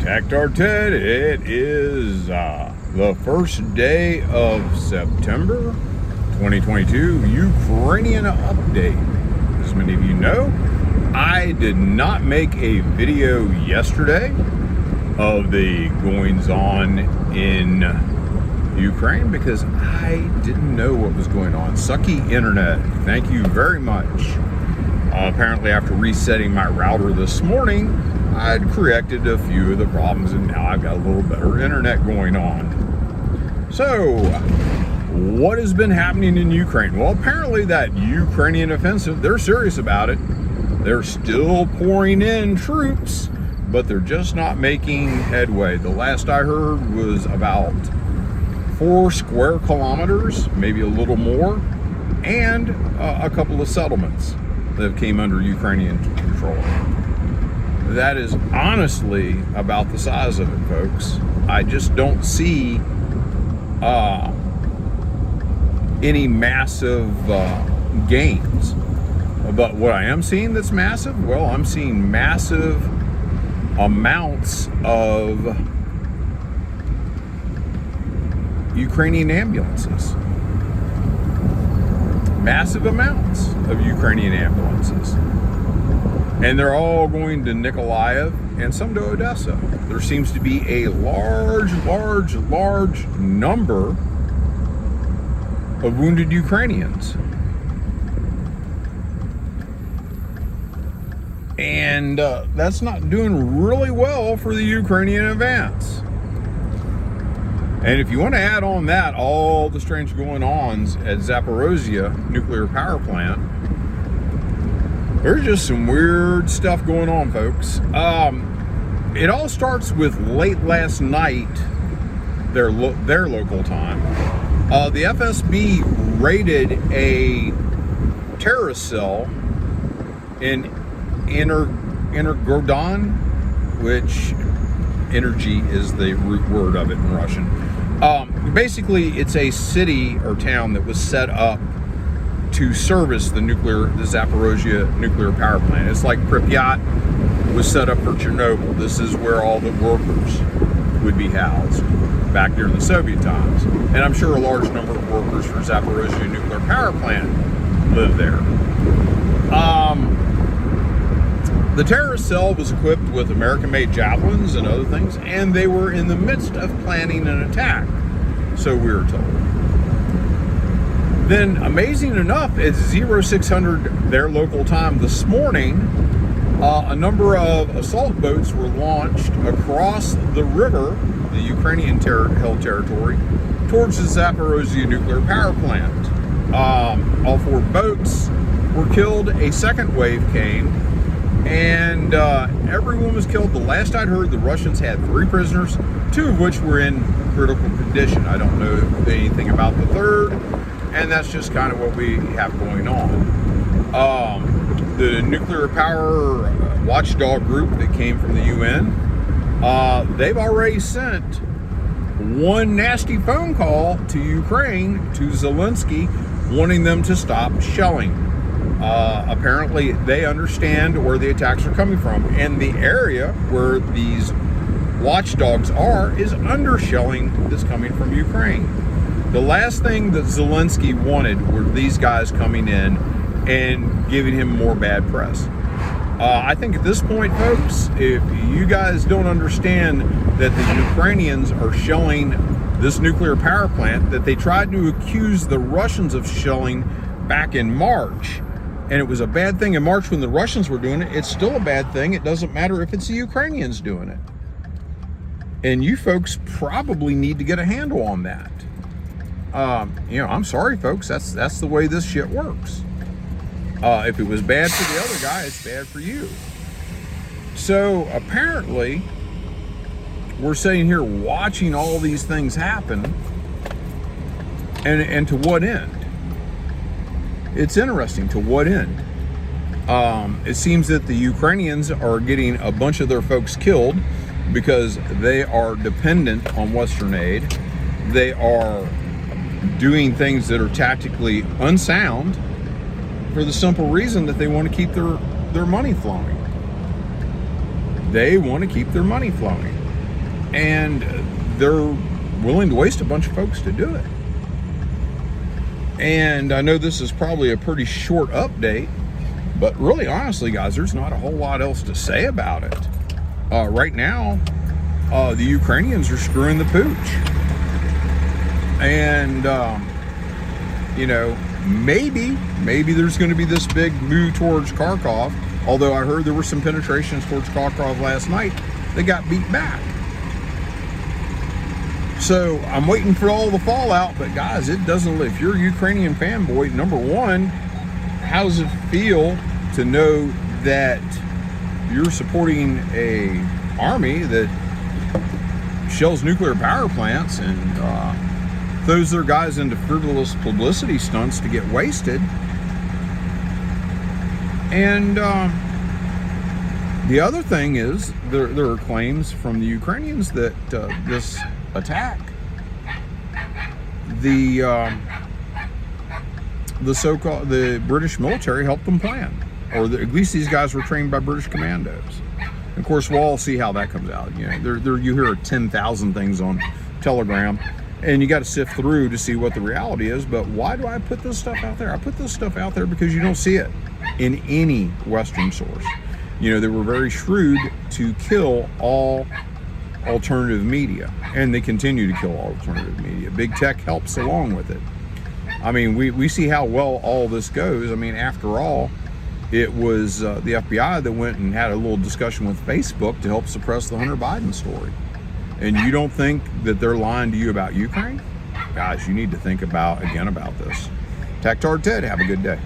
Tactar Ted, it is the first day of September 2022, Ukrainian update. As many of you know, I did not make a video yesterday of the goings on in Ukraine because I didn't know what was going on. Sucky internet, thank you very much. Apparently after resetting my router this morning, I'd corrected a few of the problems and now I've got a little better internet going on. So, what has been happening in Ukraine? Well, apparently that Ukrainian offensive, they're serious about it. They're still pouring in troops, but they're just not making headway. The last I heard was about 4 square kilometers, maybe a little more, and a couple of settlements that came under Ukrainian control. That is honestly about the size of it, folks. I just don't see any massive gains. But what I am seeing that's massive, well, I'm seeing massive amounts of Ukrainian ambulances. Massive amounts of Ukrainian ambulances. And they're all going to Nikolaev and some to Odessa. There seems to be a large number of wounded Ukrainians. And that's not doing really well for the Ukrainian advance. And if you want to add on that, all the strange going-ons at Zaporozhye nuclear power plant, there's just some weird stuff going on, folks. It all starts with late last night, their local time. The FSB raided a terrorist cell in Energodon, which energy is the root word of it in Russian. Basically, it's a city or town that was set up to service the Zaporozhye nuclear power plant. It's like Pripyat was set up for Chernobyl. This is where all the workers would be housed back during the Soviet times. And I'm sure a large number of workers for Zaporozhye nuclear power plant live there. The terrorist cell was equipped with American-made javelins and other things, and they were in the midst of planning an attack, so we were told. Then, amazing enough, at 0600 their local time this morning, a number of assault boats were launched across the river, the Ukrainian held territory, towards the Zaporozhye nuclear power plant. All 4 boats were killed. A second wave came, and everyone was killed. The last I'd heard, the Russians had 3 prisoners, 2 of which were in critical condition. I don't know anything about the third, and that's just kind of what we have going on. The nuclear power watchdog group that came from the UN, they've already sent one nasty phone call to Ukraine, to Zelensky, wanting them to stop shelling. Apparently they understand where the attacks are coming from, and the area where these watchdogs are is under shelling that's coming from Ukraine. The last thing that Zelensky wanted were these guys coming in and giving him more bad press. I think at this point, folks, if you guys don't understand that the Ukrainians are shelling this nuclear power plant that they tried to accuse the Russians of shelling back in March, and it was a bad thing in March when the Russians were doing it, it's still a bad thing. It doesn't matter if it's the Ukrainians doing it. And you folks probably need to get a handle on that. I'm sorry, folks. That's the way this shit works. If it was bad for the other guy, it's bad for you. So apparently, we're sitting here watching all these things happen, and to what end? It's interesting, to what end? It seems that the Ukrainians are getting a bunch of their folks killed because they are dependent on Western aid. They are doing things that are tactically unsound for the simple reason that they want to keep their money flowing. They want to keep their money flowing. and they're willing to waste a bunch of folks to do it. And I know this is probably a pretty short update, but really, honestly, guys, there's not a whole lot else to say about it. Right now, the Ukrainians are screwing the pooch. And, you know, maybe there's going to be this big move towards Kharkov, although I heard there were some penetrations towards Kharkov last night that got beat back. So I'm waiting for all the fallout, but guys, it doesn't, if you're a Ukrainian fanboy, number one, how does it feel to know that you're supporting a army that shells nuclear power plants and throws their guys into frivolous publicity stunts to get wasted? And the other thing is, there are claims from the Ukrainians that this attack, the British military helped them plan, or at least these guys were trained by British commandos. And of course, we'll all see how that comes out. You know, you hear 10,000 things on Telegram, and you got to sift through to see what the reality is. But why do I put this stuff out there? I put this stuff out there because you don't see it in any Western source. You know, they were very shrewd to kill all alternative media, and they continue to kill alternative media. Big tech helps along with it. I mean, we see how well all this goes. I mean, after all, it was the FBI that went and had a little discussion with Facebook to help suppress the Hunter Biden story. And you don't think that they're lying to you about Ukraine? Guys, you need to think about this. Tactard Ted, have a good day.